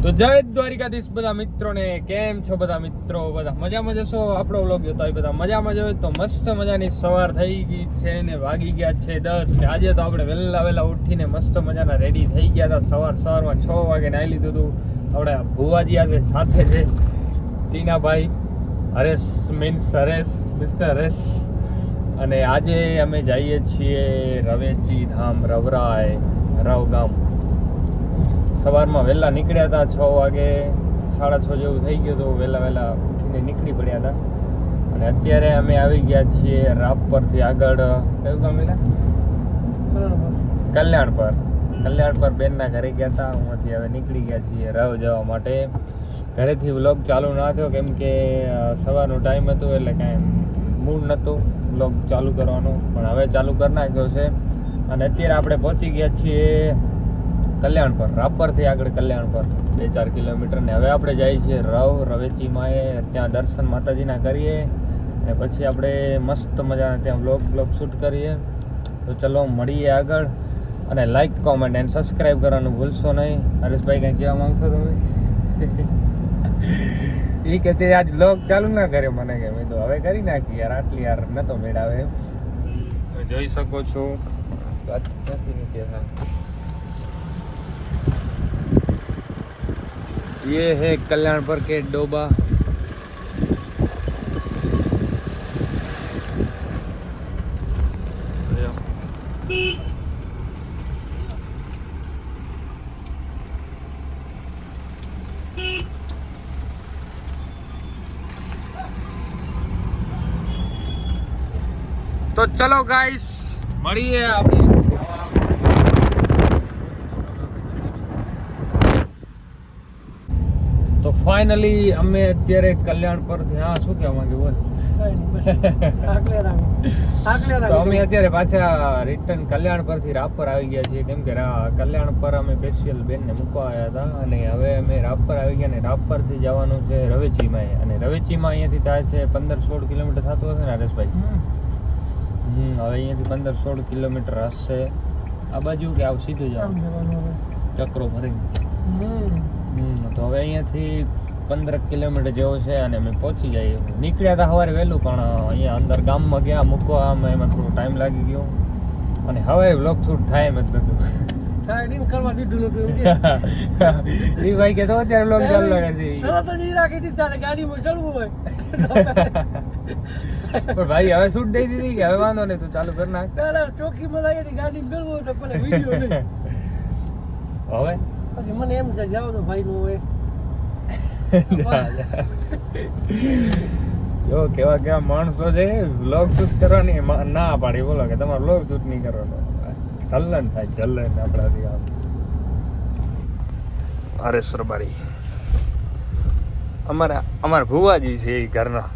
તો જય દ્વારિકાધીશ બધા મિત્રોને. કેમ છો બધા મિત્રો? બધા મજામાં જશો? આપણો વ્લોગ જોતા હોય બધા મજામાં જ હોય તો મસ્ત મજાની સવાર થઈ ગઈ છે ને વાગી ગયા છે 10 ને આજે તો આપણે વહેલા ઉઠીને મસ્ત મજાના રેડી થઈ ગયા હતા. સવારમાં 6 વાગે નાહી લીધું હતું. આપણે ભુવાજી આજે સાથે છે, ટીનાભાઈ, હરેશ મિસ્ટર હરેશ. અને આજે અમે જઈએ છીએ રવેચી ધામ, રવ ગામ. સવારમાં વહેલા નીકળ્યા હતા 6 વાગે, 6:30 જેવું થઈ ગયું હતું. વહેલા ઉઠીને નીકળી પડ્યા હતા. અને અત્યારે અમે આવી ગયા છીએ રાપરથી આગળ. કયું ગામ એના? કલ્યાણપર બેનના ઘરે ગયા હતા. અહીંથી હવે નીકળી ગયા છીએ રવ જવા માટે. ઘરેથી વ્લોગ ચાલુ ના થયો કેમ કે સવારનો ટાઈમ હતો એટલે કાંઈ મૂડ નહોતું વ્લોગ ચાલુ કરવાનો, પણ હવે ચાલુ કરી નાખ્યો છે. અને અત્યારે આપણે પહોંચી ગયા છીએ કલ્યાણપર, રાપરથી આગળ કલ્યાણપર 2-4 કિલોમીટર. ને હવે આપણે જઈએ છીએ રવેચીમાં. ત્યાં દર્શન માતાજીના કરીએ અને પછી આપણે મસ્ત મજાના ત્યાં વ્લોગ શૂટ કરીએ. તો ચલો મળીએ આગળ. અને લાઈક, કોમેન્ટ એન્ડ સબસ્ક્રાઈબ કરવાનું ભૂલશો નહીં. હરેશભાઈ કંઈ કહેવા માંગશો તમે? એ કે તે આજ વ્લોગ ચાલુ ના કર્યો, મને કે મેં તો હવે કરી નાખી યાર, આટલી યાર નતો મેળાવે. જોઈ શકો છો ક્યાંથી નીચે થાય. ये है कल्याणपुर के डोबा. तो चलो गाइस મળીએ આપણે. તો ફાઇનલી અમે અત્યારે કલ્યાણપરથી, હા શું કહેવા માંગે બોલ. તો અમે અત્યારે પાછા રિટર્ન કલ્યાણપરથી રાપર આવી ગયા છીએ કેમ કે કલ્યાણપર અમે સ્પેશિયલ બેનને મૂકવા આવ્યા હતા. અને હવે અમે રાપર આવી ગયા ને રાપરથી જવાનું છે રવેચીમાં. અને રવેચીમાં અહીંયાથી થાય છે 15-16 કિલોમીટર થતું હશે ને હરેશભાઈ? હવે અહીંયાથી 15-16 કિલોમીટર હશે. આ બાજુ કે આવ સીધું જવાનું ચક્રો ફરીને? તો હવે અહીંયાથી 15 કિલોમીટર જેવો છે અને અમે પહોંચી જઈએ. નીકળ્યા હતા સવારે વહેલું, પણ અહીંયા અંદર ગામમાં ગયા મૂકવા, એમાં થોડો ટાઈમ લાગી ગયો. અને હવે વ્લોગ શૂટ થાય એમ જ નતું કરવા દીધું નતું. એ ભાઈ કે તો અત્યારે વ્લોગ ચાલુ કરી રાખી દીધા ગાડીમાં ચડવું હોય. પણ ભાઈ હવે શૂટ દઈ દીધી કે હવે વાંધો નહીં, તું ચાલુ કરી નાખ. ચોકીમાં લાગે ગાડી મેળવું હોય તો પણ વિડીયો નહીં. હવે પછી મને એમ છે જાવ તો ભાઈ નું હોય. જો કેવા માણસો છે વ્લોગ શૂટ કરવાની ના પાડી, બોલો કે તમારે વ્લોગ શૂટ નહીં કરવાનો. ચલન આપણાથી. અરે સરબારી અમારા ભુવાજી છે એ ઘરના.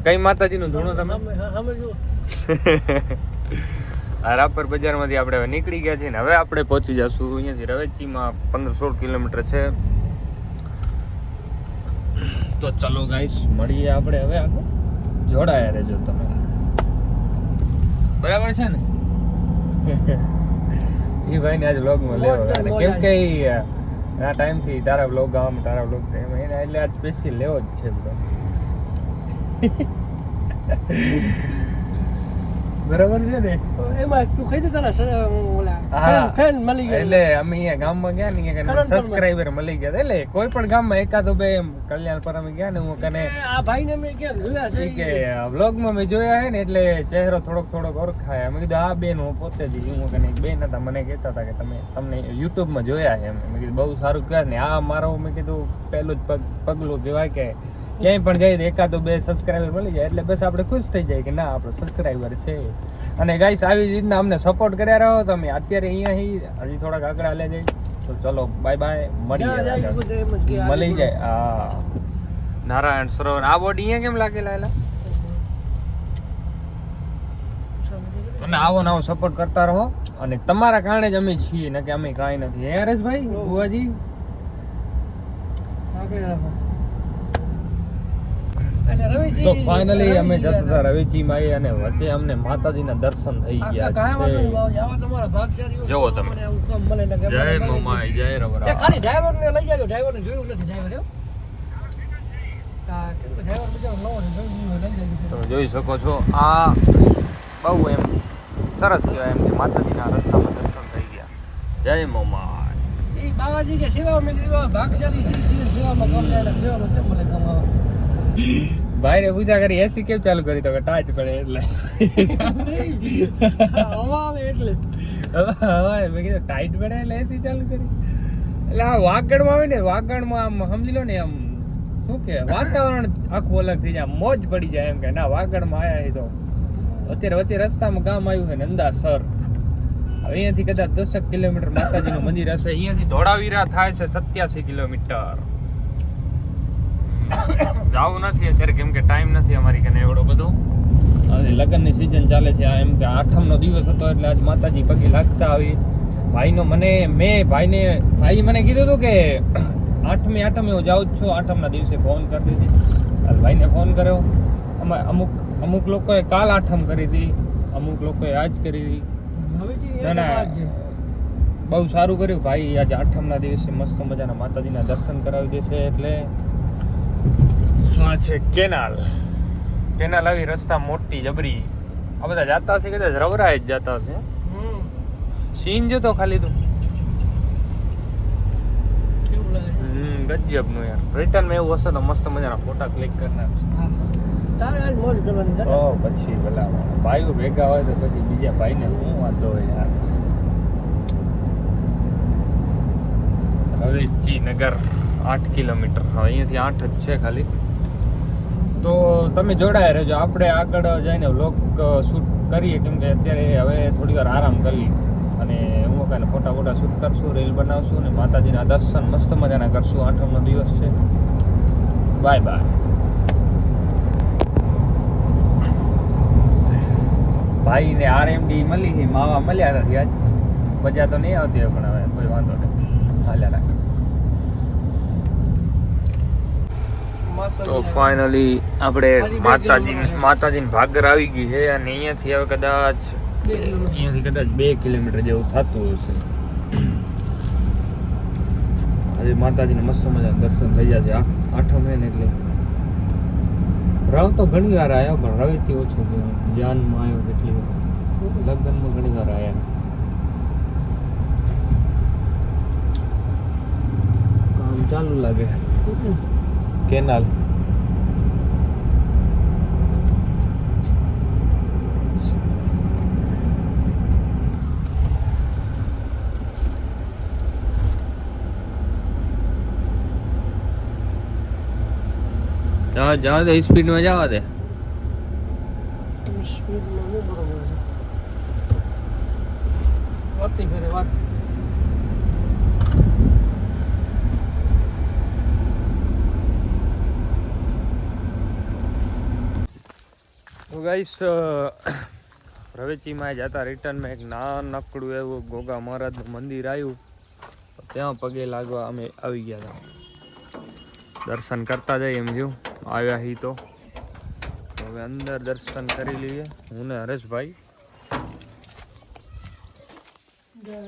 કઈ માતાજી નું ધૂણો તમે? રાપર બજારમાંથી આપણે હવે નીકળી ગયા છીએ ને હવે આપણે પહોંચી જશું અહીંયાથી રવેચીમાં. 15-16 કિલોમીટર છે. તો ચલો ગાઈસ મળીએ આપણે હવે આગળ. જોડાયા રહેજો તમે, બરાબર છે ને? એ ભાઈને આજ વ્લોગમાં લેવો કેમ કે આ ટાઈમથી તારા વ્લોગ એને એટલે આજ સ્પેશિયલ લેવો જ છે બધો. બરાબર છે ને? એમાં તું કહી દે તારા ફેન મળી ગયા એટલે અમે અહીંયા ગામમાં ગયા ને સબસ્ક્રાઇબર મળી ગયા. એટલે કોઈ પણ ગામમાં એકાદો બે કલ્યાણપર અમે ગયા ને હું કને આ ભાઈને મેં ક્યાં જોયા છે કે વ્લોગમાં મેં જોયા છે ને એટલે ચહેરો થોડોક ઓળખાય. અમે કીધું આ બેન હું પોતે જ હું કને એક બેન હતા, મને કહેતા હતા કે તમને યુટ્યુબમાં જોયા છે. મેં કીધું બહુ સારું કહેવાય ને. આ મારો મેં કીધું પહેલું જ પગલું કહેવાય કે ક્યાંય પણ જઈએ એકાદો બે સબસ્ક્રાઈબર મળી જાય એટલે બસ આપણે ખુશ થઈ જાય કે ના આપણો સબસ્ક્રાઈબર છે. અને ગાઈસ આવી રીતના અમને સપોર્ટ કર્યા રહો તમે. અત્યારે અહીંયા હજી થોડાક આગળ હાલ્યા જાય તો ચલો બાય મળી જાય. હા, નારાયણ સરોવર આ બોર્ડ અહીંયા કેમ લાગેલા એલા? અને આવો નવો સપોર્ટ કરતા રહો. અને તમારા કારણે જ અમે છીએ, ને કે અમે કાંઈ નથી. હે હરેશભાઈ, બુવાજી તો ફાઇનલી અમે જતા હતા રવેચી માં અને વચ્ચે અમને માતાજીના દર્શન થઈ ગયા છે. જોવો તમે. જય મમાઈ, જય રવરા. ખાલી ડ્રાઈવર ને લઈ જાજો, ડ્રાઈવર ને જોયું નથી ડ્રાઈવર. તમે જોઈ શકો છો આ બહુ એમ સરસ કહેવાય એમ કે માતાજીના રસ્તામાં દર્શન થઈ ગયા. જય મમાઈ. એ બાબાજી કે સેવા મેં ભાગશાળી સેવામાં કામ જાય સેવામાં કેમ મળે કમાવા. ભાઈ ને પૂછા કરી એસી કેમ ચાલુ કરી તો કે ટાઈટ પડે એટલે હવા એટલે હવે મેં કીધું ટાઈટ પડે એટલે એસી ચાલુ કરી. એટલે આ વાગડમાં આવે ને વાગડમાં આમ સમજી લો ને આમ શું કે વાતાવરણ આખું અલગ થઈ જાય, મોજ પડી જાય એમ કે ના વાગડમાં આવ્યા તો. અત્યારે વચ્ચે રસ્તામાં ગામ આવ્યું છે ને અંદાસર. હવે અહીંયાથી કદાચ 10 કિલોમીટર માતાજીનું મંદિર હશે. અહીંયાથી ધોળાવીરા થાય છે 87 કિલોમીટર. જવું નથી અત્યારે કેમ કે ટાઈમ નથી અમારી કને એવડો બધો. અને લગ્નની સિઝન ચાલે છે. આ એમ કે આઠમનો દિવસ હતો એટલે આજ માતાજી પગે લાગતા આવી. ભાઈ મને કીધું હતું કે આઠમે હું જાઉં જ છું. આઠમના દિવસે ફોન કરી દીધી. ભાઈને ફોન કર્યો. અમુક લોકોએ કાલ આઠમ કરી હતી, અમુક લોકોએ આજ કરી હતી. બહુ સારું કર્યું ભાઈ. આજે આઠમના દિવસે મસ્ત મજાના માતાજીના દર્શન કરાવી દેશે. એટલે હા છે કેનાલ આવી રસ્તા મોટી જબરી. આ બધા જાતા હશે કદાચ રવરાય જ જાતા હશે. સીન જોતો ખાલી તું ગજબ નું યાર. રિટર્ન માં એવું હશે તો મસ્ત મજાના ફોટા ક્લિક કરનાર છે. તારે આજ મોજ કરવાની છે. તો પછી ભલા ભાઈઓ ભેગા હોય તો પછી બીજા ભાઈને શું વાંધો હોય યાર. રવેચી નગર 8 કિલોમીટર. અહીંયાથી 8 જ છે ખાલી. તો તમે જોડાયા રહેજો. આપણે આગળ જઈને વ્લોગ શૂટ કરીએ કેમ કે અત્યારે હવે થોડી વાર આરામ કરી અને હું કાંઈ ફોટા શૂટ કરશું, રીલ બનાવશું અને માતાજીના દર્શન મસ્ત મજાના કરશું. આઠમનો દિવસ છે. Bye bye. ભાઈને આરએમડી મળી છે, માવા મળ્યા નથી આજ. મજા તો નહીં આવતી પણ હવે કોઈ વાંધો નહીં, હાલ્યા રાખે. તો ફાઇનલી આપણે માતાજીની ભાગર આવી ગઈ છે અને અહીંયાથી હવે કદાચ 2 કિલોમીટર જેવું થતું હશે. આજે માતાજીને મસ્ત મજાના દર્શન થઈ જશે. આઠમ હે ને એટલે રવ તો ઘણી વાર આવ્યો પણ રવેથી ઓછો ગયો. જાનમાં આવ્યો કેટલી વાર, લગ્નમાં ઘણી વાર આવ્યા. કામ ચાલુ લાગે. કેનાલ જવા દે, સ્પીડમાં જવા દે. તો ગાઈસ રવેચીમાં જતા રિટર્નમાં એક નાનકડું એવું ગોગા મહારાજનું મંદિર આવ્યું. ત્યાં પગે લાગવા અમે આવી ગયા હતા. દર્શન કરતા જઈએ એમ જો આવ્યા હી તો હવે અંદર દર્શન કરી લઈએ. હું ને હરેશભાઈ. જય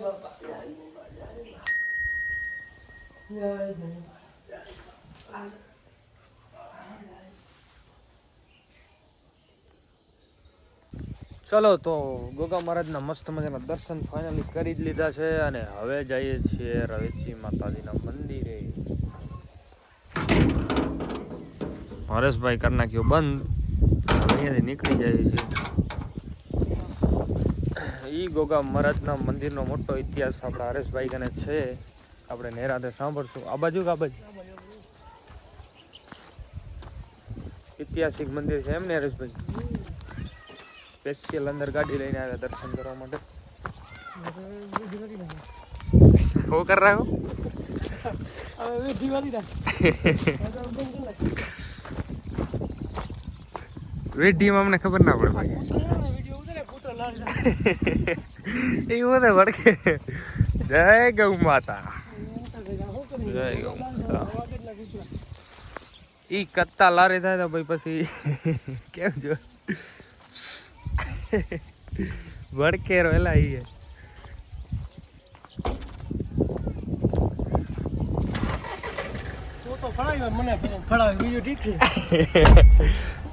બાપા, જય ચલો તો ગોગા મહારાજના મસ્ત મજાના દર્શન ફાઇનલી કરી જ લીધા છે અને હવે જઈએ છીએ રવેચી માતાજીના મંદિરે. હરેશભાઈ કરી નાખ્યો બંધ. અહીંયાથી નીકળી જાય છે. ઈ ગોગા મહારાજના મંદિરનો મોટો ઇતિહાસ આપણા હરેશભાઈ કને છે. આપણે નેરાતે સાંભળશું. આ બાજુ કે આ બાજુ ઐતિહાસિક મંદિર છે એમ ને હરેશભાઈ? સ્પેશિયલ અંદર ગાડી લઈને આવ્યા દર્શન કરવા માટે. શું કર રહ્યો? વેડીમાં અમને ખબર ના પડે ભાઈ. એવું ને વળકે જય ગૌ માતા જય ગૌ માતા ઈ કત્તા લારે થાય તો ભાઈ પછી કેમ જો વડકેરો એલા ઈ તો ફળાવ્યો મને ફળાવ્યો બીજું ઠીક છે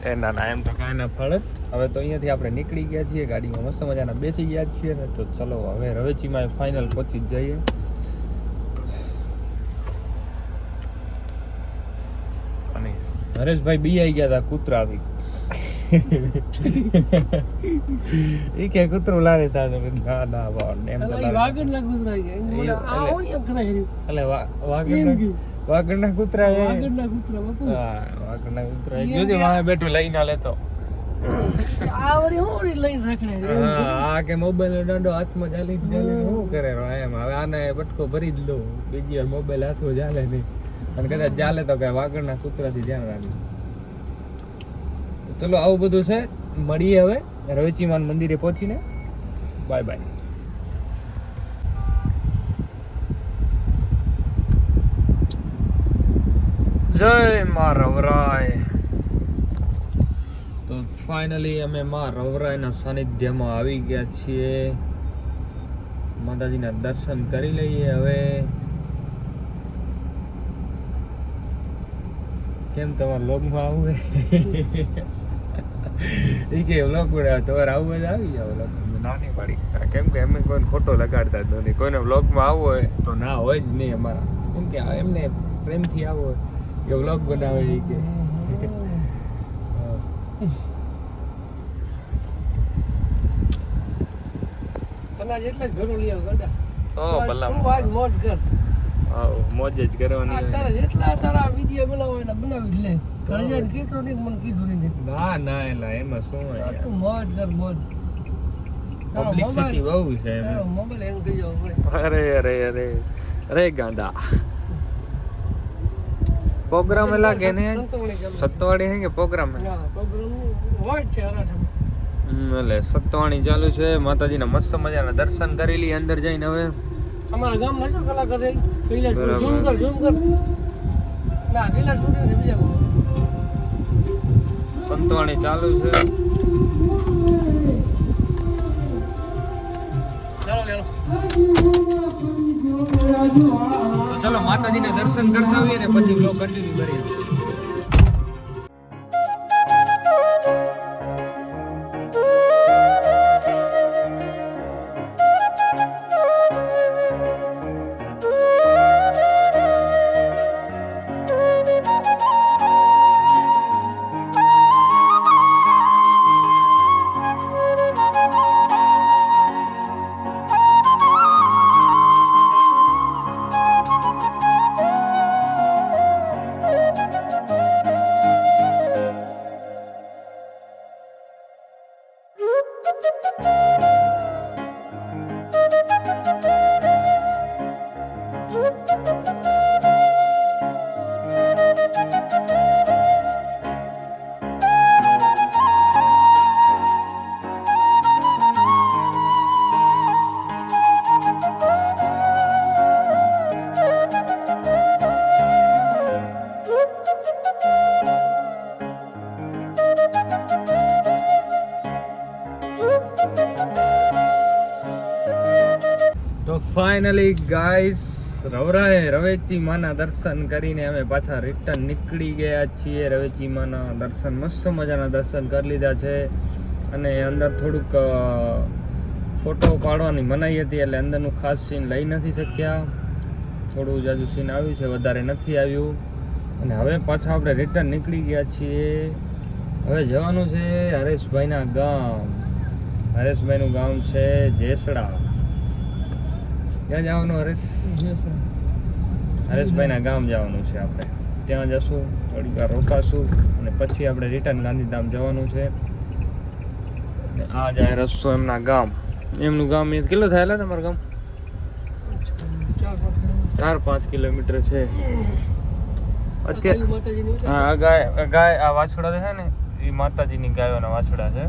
એ ના ના એમ તો કાંઈ ના ફળ જ. હવે તો અહીંયાથી આપણે નીકળી ગયા છીએ, ગાડીમાં મસ્ત મજાના બેસી ગયા છીએ ને. તો ચલો હવે રવેચીમાં ફાઇનલ પહોંચી જ જઈએ. અને હરેશભાઈ બી આવી ગયા હતા કૂતરા આવી એ કે કૂતરું લારે તા ના ના એમ તો વાગડ ના કૂતરા ગયા આ હોય એમ કરે એટલે વાગડના કૂતરા વાગડના કૂતરા બાપુ હા વાગડના કૂતરા જોજે વાહે બેઠું લઈને લેતો આ વરી હું લઈને રાખણે હા આ કે મોબાઈલ દંડો હાથમાં ચાલી શું કરે એમ. હવે આને બટકો ભરી જ લો, બીજી વાર મોબાઈલ હાથમાં ચાલે નહીં. અને કદાચ ચાલે તો કે વાગડના કૂતરાથી ધ્યાન રાખજો. ચલો આવું બધું છે. મળીએ હવે રવેચીમાન મંદિરે પહોંચીને. Bye bye. જય મા રવરાય. તો ફાઇનલી અમે મા રવરાયના સાનિધ્યમાં આવી ગયા છીએ. માતાજીના દર્શન કરી લઈએ હવે. કેમ તમારે લોગમાં આવું એ કે વ્લોગ તમારે આવું હોય આવી જાવ વ્લોગ નાની પાડી. કેમ કે અમે કોઈને ખોટો લગાડતા જ નથી. કોઈને વ્લોગમાં આવવો હોય તો ના હોય જ નહીં અમારા. કેમ કે એમને પ્રેમથી આવો હોય કે વ્લોગ બનાવે એ કે તને જેટલા જ ઘરો લઈ આવ ગડા. ઓ ભલા તું આજ મોજ કર. આવો મોજ જ કરવાની. તારા જેટલા તારા વિડિયો બનાવો એના બનાવી લે. ઘરે જઈને કીધું નહીં મને કીધું નહીં. ના ના એલા એમાં શું હોય તું મોજ કર મોજ. પબ્લિસિટી બહુ છે એમ. મોબાઈલ હેંગ થઈ જાવ પડે. અરે અરે અરે અરે ગાંડા પ્રોગ્રામ એલા કે ને સત્તવાડી હે કે પ્રોગ્રામ હે હોય છે એટલે સત્તવાણી ચાલુ છે. માતાજીના મસ્ત મજાના દર્શન કરી લઈએ અંદર જઈને. હવે અમારા ગામ ના કલાકાર કૈલાસ ઝૂમ કર ના કૈલાસ નથી બીજા સંતવાણી ચાલુ છે. ચલો માતાજીના દર્શન કરતા આવીએ ને પછી બ્લોગ કન્ટિન્યુ કરીએ. ફાઇનલી ગાઈસ રવેચી માના દર્શન કરીને અમે પાછા રિટર્ન નીકળી ગયા છીએ. રવેચી માના દર્શન મસ્ત મજાના દર્શન કરી લીધા છે. અને અંદર થોડુંક ફોટો પાડવાની મનાઈ હતી એટલે અંદરનું ખાસ સીન લઈ નથી શક્યા. થોડું જાજુ સીન આવ્યું છે, વધારે નથી આવ્યું. અને હવે પાછા આપણે રિટર્ન નીકળી ગયા છીએ. હવે જવાનું છે હરેશભાઈના ગામ. હરેશભાઈનું ગામ છે જેસડા. ક્યાં જવાનું હરેશભાઈના ગામ જવાનું છે આપણે. ત્યાં જશું, થોડીક વાર રોકાશું અને પછી આપણે રિટર્ન ગાંધીધામ જવાનું છે. આ જાય રસ્તો એમના ગામ. એમનું ગામ એ કેટલો થયેલા તમારું ગામ? 4-5 કિલોમીટર છે. અત્યારે હા ગાય આ વાછડા છે ને એ માતાજીની ગાયોના વાછડા છે.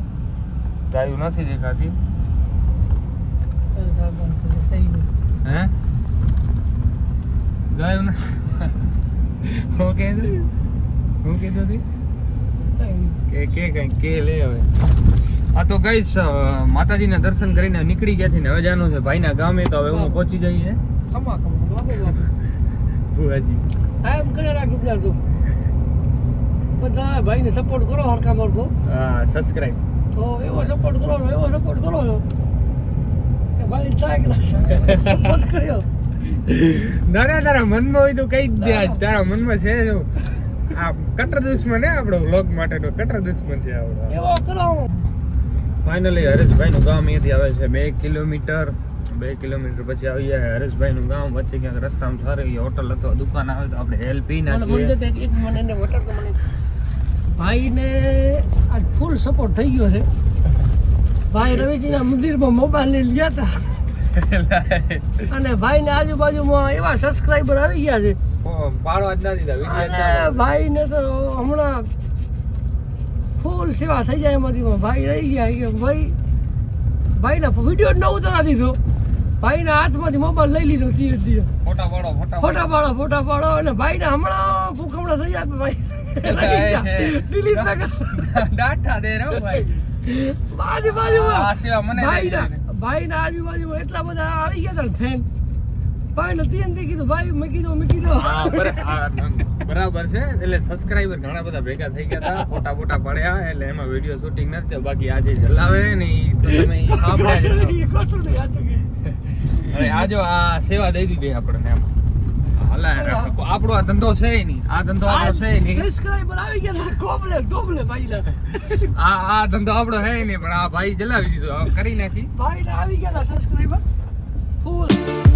ગાયું નથી દેખાતી. હે ગાયું ને હું કીધું તી કે કઈ કે લે હવે આ તો ગાઈસ માતાજીના દર્શન કરીને નીકળી ગયા છે ને હવે જાનું છે ભાઈના ગામે તો હવે હું પહોંચી જઈએ ખમા ભુવાજી એમ કરે રાખી દે તું બધા ભાઈને સપોર્ટ કરો હરકા મારકો હા સબસ્ક્રાઇબ તો એવો સપોર્ટ કરો કે ભાઈ થાય કે સપોર્ટ કર્યો ના તારા મનમાં હોય તો કઈ જ દે આજ તારા મનમાં છે જો આ કટર દુશ્મન હે આપણો વ્લોગ માટે તો કટર દુશ્મન છે આપણો એવો કરો ફાઇનલી હરેશભાઈનું ગામ અહીંયાથી આવે છે 2 કિલોમીટર પછી આવી જાય હરેશભાઈનું ગામ વચ્ચે ક્યાંક રસ્તામાં સારી હોટલ અથવા દુકાન આવે તો આપણે હેલ્પ પી નાખીએ ભાઈને આજ ફૂલ સપોર્ટ થઈ ગયો છે ભાઈ રવિજીના મંદિરમાં મોબાઈલ લઈને ગયા હતા અને ભાઈને આજુબાજુમાં એવા સબસ્ક્રાઇબર આવી ગયા છે પાડવા જ ના દીધા અને ભાઈને તો હમણાં ફૂલ સેવા થઈ જાય એમાંથી ભાઈ રહી ગયા કે ભાઈના વિડીયો જ ન ઉતારા દીધો ભાઈના હાથમાંથી મોબાઈલ લઈ લીધો ધીરે ધીરે ફોટા પાડો અને ભાઈને હમણાં ભૂખમણા થઈ જાય ભાઈ ડિલીટ ના કર ડાટા દે રે ભાઈ આજુબાજુમાં આ સેવા મને ભાઈના આજુબાજુમાં એટલા બધા આવી ગયા હતા ફેન ભાઈને તીનથી કીધું ભાઈ મૂકી દો બરાબર છે એટલે સબસ્ક્રાઇબર ઘણા બધા ભેગા થઈ ગયા હતા ફોટા પડ્યા એટલે એમાં વિડીયો શૂટિંગ નથી થયું બાકી આજે જલાવે ને તો તમે હવે આજો આ સેવા દઈ દીધી આપણને એમ આપણો આ ધંધો છે નહીં આ ધંધો આપણો છે નહીં સબસ્ક્રાઇબર આવી ગયા કોબલે ભાઈના આ ધંધો આપણો છે નહીં પણ આ ભાઈ જલાવી દીધો કરી નાખી ભાઈના આવી ગયા સબસ્ક્રાઇબર ફૂલ